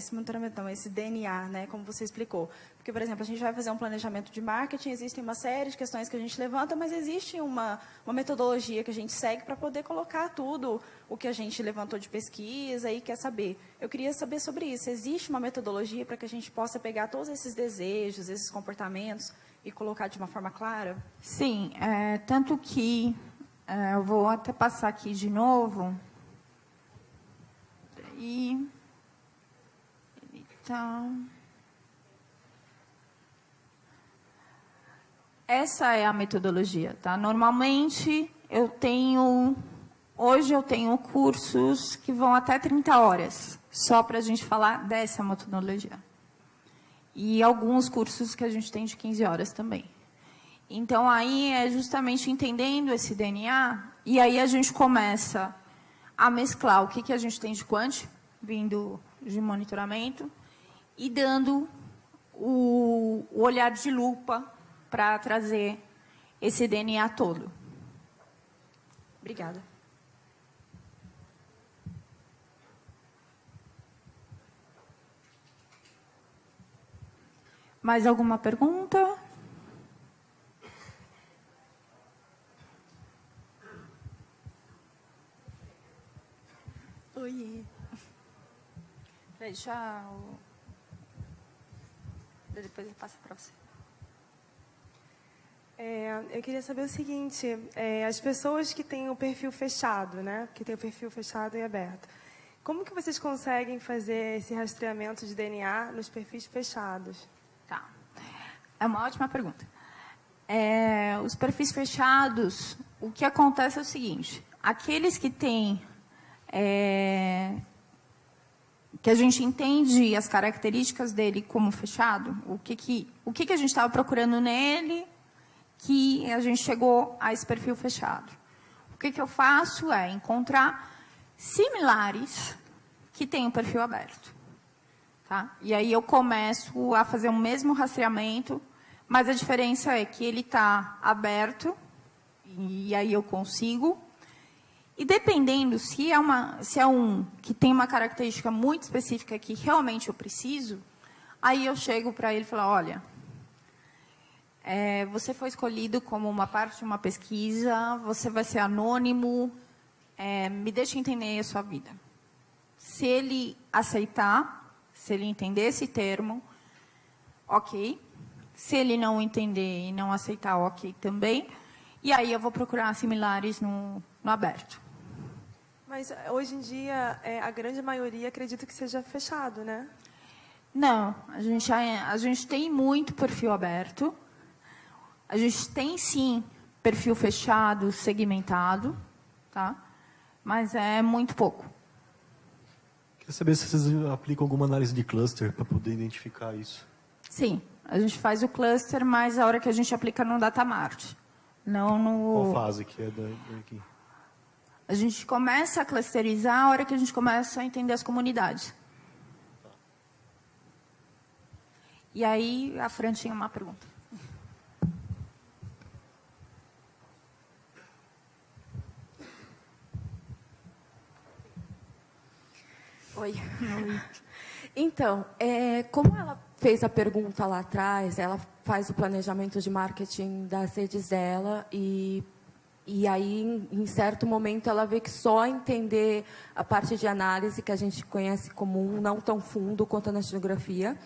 Speaker 3: esse DNA, né, como você explicou. Porque, por exemplo, a gente vai fazer um planejamento de marketing, existem uma série de questões que a gente levanta, mas existe uma metodologia que a gente segue para poder colocar tudo o que a gente levantou de pesquisa e quer saber. Eu queria saber sobre isso. Existe uma metodologia para que a gente possa pegar todos esses desejos, esses comportamentos e colocar de uma forma clara?
Speaker 1: Sim, tanto que eu vou até passar aqui de novo. Então, essa é a metodologia, tá? Normalmente hoje eu tenho cursos que vão até 30 horas, só para a gente falar dessa metodologia. E alguns cursos que a gente tem de 15 horas também. Então, aí é justamente entendendo esse DNA, E aí a gente começa a mesclar o que a gente tem de quant, vindo de monitoramento, e dando o olhar de lupa para trazer esse DNA todo.
Speaker 3: Obrigada.
Speaker 1: Mais alguma pergunta?
Speaker 3: Oi.
Speaker 1: Deixa o... Depois eu passo para você.
Speaker 4: Eu queria saber o seguinte, as pessoas que têm o perfil fechado, né? Que tem o perfil fechado e aberto. Como que vocês conseguem fazer esse rastreamento de DNA nos perfis fechados?
Speaker 1: Tá. É uma ótima pergunta. Os perfis fechados, o que acontece é o seguinte, aqueles que têm... que a gente entende as características dele como fechado, o que a gente estava procurando nele, que a gente chegou a esse perfil fechado. O que eu faço é encontrar similares que têm o perfil aberto. Tá? E aí eu começo a fazer o mesmo rastreamento, mas a diferença é que ele está aberto, e aí eu consigo. E dependendo, se é um que tem uma característica muito específica que realmente eu preciso, aí eu chego para ele e falo, olha, você foi escolhido como uma parte de uma pesquisa, você vai ser anônimo, me deixa entender a sua vida. Se ele aceitar, se ele entender esse termo, ok. Se ele não entender e não aceitar, ok também. E aí eu vou procurar similares no aberto.
Speaker 4: Mas hoje em dia, a grande maioria acredita que seja fechado, né?
Speaker 1: Não, a gente tem muito perfil aberto. A gente tem, sim, perfil fechado, segmentado, tá? Mas é muito pouco.
Speaker 2: Queria saber se vocês aplicam alguma análise de cluster para poder identificar isso.
Speaker 1: Sim, a gente faz o cluster, mas a hora que a gente aplica no datamart. Não no...
Speaker 2: Qual fase que é daqui?
Speaker 1: A gente começa a clusterizar a hora que a gente começa a entender as comunidades. E aí, a Fran tinha uma pergunta.
Speaker 5: Oi. Então, como ela fez a pergunta lá atrás, ela faz o planejamento de marketing das redes dela e aí, em certo momento, ela vê que só entender a parte de análise, que a gente conhece comum, não tão fundo quanto a etnografia.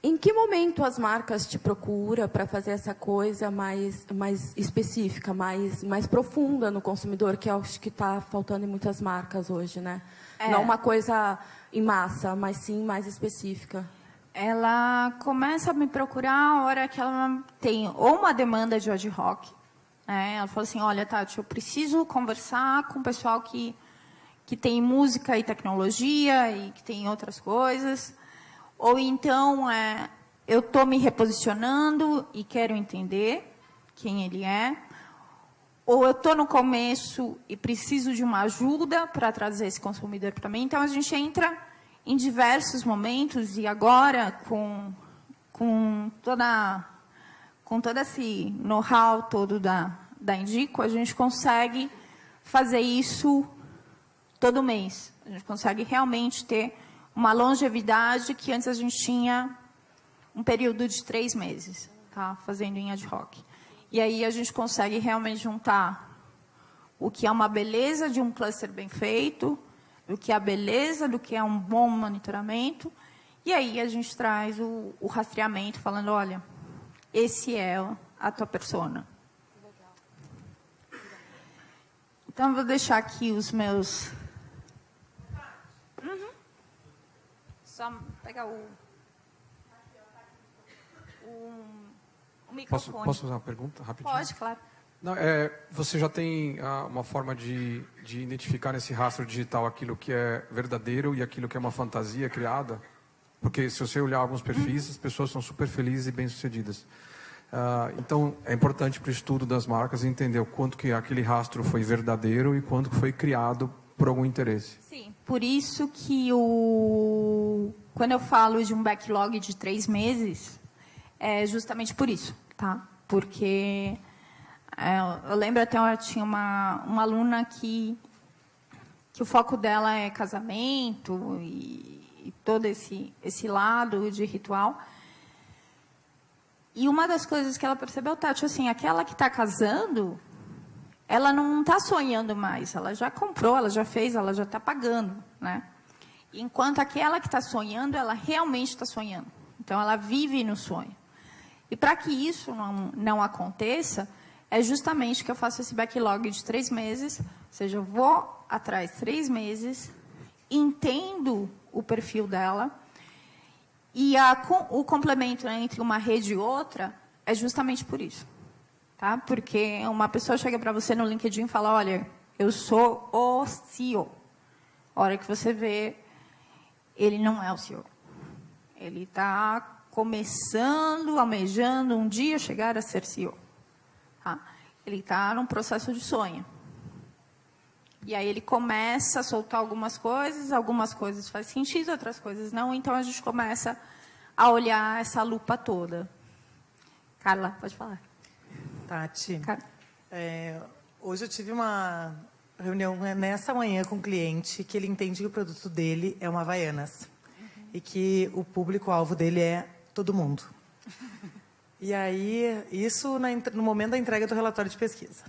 Speaker 5: Em que momento as marcas te procuram para fazer essa coisa mais específica, mais profunda no consumidor, que eu acho que está faltando em muitas marcas hoje, né? Não uma coisa em massa, mas sim mais específica.
Speaker 1: Ela começa a me procurar a hora que ela tem ou uma demanda de ad hoc, né? Ela fala assim, olha, Tati, eu preciso conversar com o pessoal que tem música e tecnologia e que tem outras coisas. Ou então, eu estou me reposicionando e quero entender quem ele é. Ou eu estou no começo e preciso de uma ajuda para trazer esse consumidor para mim. Então, a gente entra em diversos momentos e agora, com todo esse know-how todo da Indico, a gente consegue fazer isso todo mês. A gente consegue realmente ter uma longevidade que antes a gente tinha um período de 3 meses, tá? Fazendo em ad hoc. E aí a gente consegue realmente juntar o que é uma beleza de um cluster bem feito, o que é a beleza do que é um bom monitoramento, e aí a gente traz o rastreamento falando, olha, esse é a tua persona. Então, eu vou deixar aqui os meus... Só pegar o microfone.
Speaker 6: Posso fazer uma pergunta rapidinho?
Speaker 1: Pode, claro.
Speaker 6: Não, você já tem uma forma de identificar nesse rastro digital aquilo que é verdadeiro e aquilo que é uma fantasia criada? Porque se você olhar alguns perfis, as pessoas são super felizes e bem-sucedidas. Então, é importante para o estudo das marcas entender o quanto que aquele rastro foi verdadeiro e quanto que foi criado por algum interesse.
Speaker 1: Sim, por isso que quando eu falo de um backlog de 3 meses, é justamente por isso, tá? Porque eu lembro até, eu tinha uma aluna que o foco dela é casamento e todo esse lado de ritual. E uma das coisas que ela percebeu, Tati, assim, aquela que está casando, ela não está sonhando mais. Ela já comprou, ela já fez, ela já está pagando, né? Enquanto aquela que está sonhando, ela realmente está sonhando. Então, ela vive no sonho. E para que isso não aconteça, é justamente que eu faço esse backlog de 3 meses. Ou seja, eu vou atrás 3 meses, entendo o perfil dela. E o complemento entre uma rede e outra é justamente por isso. Tá? Porque uma pessoa chega para você no LinkedIn e fala, olha, eu sou o CEO. A hora que você vê, ele não é o CEO. Ele está começando, almejando um dia chegar a ser CEO. Tá? Ele está num processo de sonho. E aí ele começa a soltar algumas coisas faz sentido, outras coisas não. Então, a gente começa a olhar essa lupa toda. Carla, pode falar.
Speaker 7: Tati, hoje eu tive uma reunião nessa manhã com um cliente que ele entende que o produto dele é uma Havaianas. E que o público-alvo dele é todo mundo. E aí, isso no momento da entrega do relatório de pesquisa.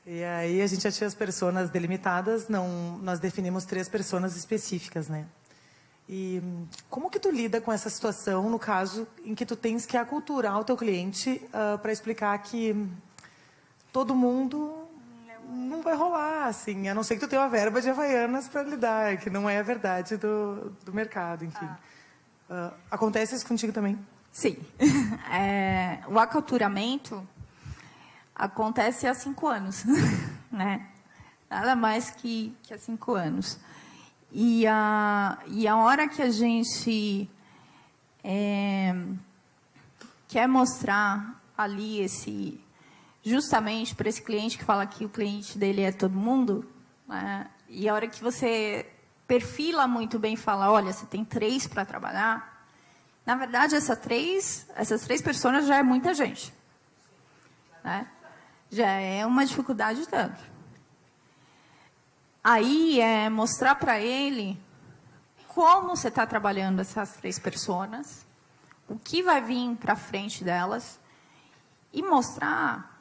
Speaker 7: E aí a gente já tinha as personas delimitadas, nós definimos 3 personas específicas, né? E como que tu lida com essa situação, no caso em que tu tens que aculturar o teu cliente para explicar que todo mundo não vai rolar, assim, a não ser que tu tenha uma verba de Havaianas para lidar, que não é a verdade do mercado, enfim. Acontece isso contigo também?
Speaker 1: Sim. O aculturamento acontece há 5 anos, né? Nada mais que há 5 anos. E a hora que a gente quer mostrar ali justamente para esse cliente que fala que o cliente dele é todo mundo, né? E a hora que você perfila muito bem e fala, olha, você tem 3 para trabalhar, na verdade, essas três pessoas já é muita gente, né? Já é uma dificuldade tanto. Aí é mostrar para ele como você está trabalhando essas 3 pessoas, o que vai vir para frente delas, e mostrar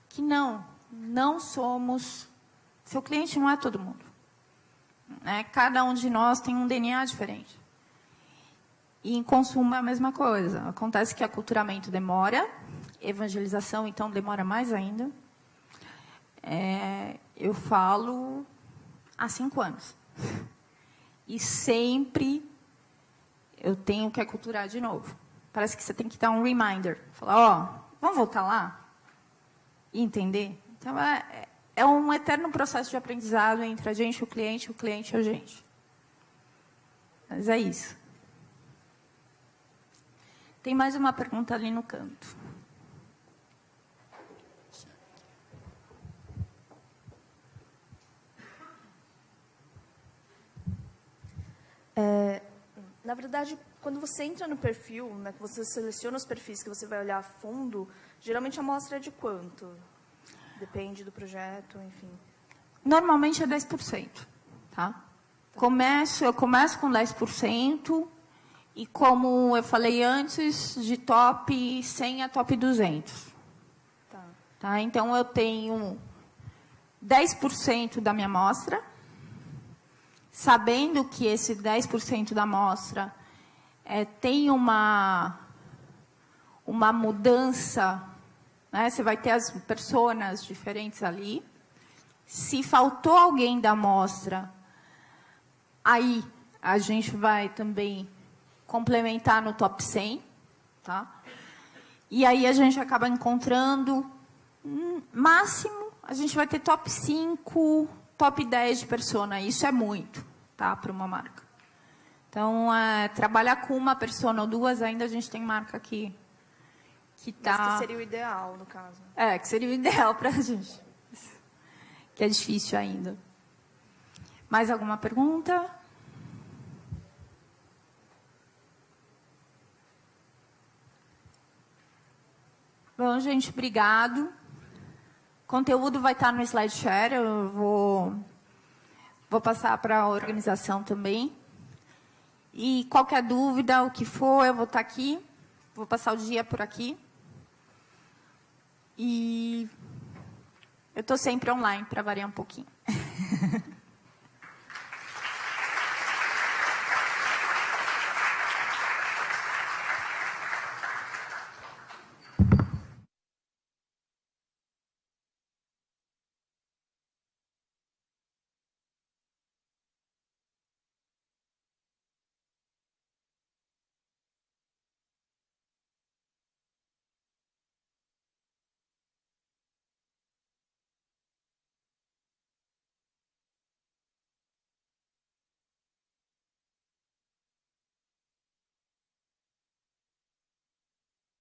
Speaker 1: que não somos... Seu cliente não é todo mundo. Né? Cada um de nós tem um DNA diferente. E em consumo é a mesma coisa. Acontece que aculturamento demora, evangelização, então, demora mais ainda. Eu falo há 5 anos. E sempre eu tenho que aculturar de novo. Parece que você tem que dar um reminder. Falar, vamos voltar lá? E entender? Então, é um eterno processo de aprendizado entre a gente e o cliente e a gente. Mas é isso. Tem mais uma pergunta ali no canto.
Speaker 8: Na verdade, quando você entra no perfil, né, que você seleciona os perfis que você vai olhar a fundo, geralmente a amostra é de quanto? Depende do projeto, enfim.
Speaker 1: Normalmente é 10%. Tá? Eu começo com 10%, e como eu falei antes, de top 100 a top 200. Tá? Então, eu tenho 10% da minha amostra, sabendo que esse 10% da amostra tem uma mudança, né? Você vai ter as personas diferentes ali. Se faltou alguém da amostra, aí a gente vai também complementar no top 100. Tá? E aí a gente acaba encontrando, máximo, a gente vai ter top 5, top 10 de persona. Isso é muito, tá, para uma marca. Então, trabalhar com uma persona ou 2, ainda a gente tem marca que que
Speaker 8: Mas
Speaker 1: está...
Speaker 8: que seria o ideal, no caso.
Speaker 1: Que seria o ideal para a gente. Que é difícil ainda. Mais alguma pergunta? Bom, gente, obrigado. O conteúdo vai estar no SlideShare, eu vou passar para a organização também. E qualquer dúvida, o que for, eu vou estar aqui. Vou passar o dia por aqui. E eu estou sempre online, para variar um pouquinho.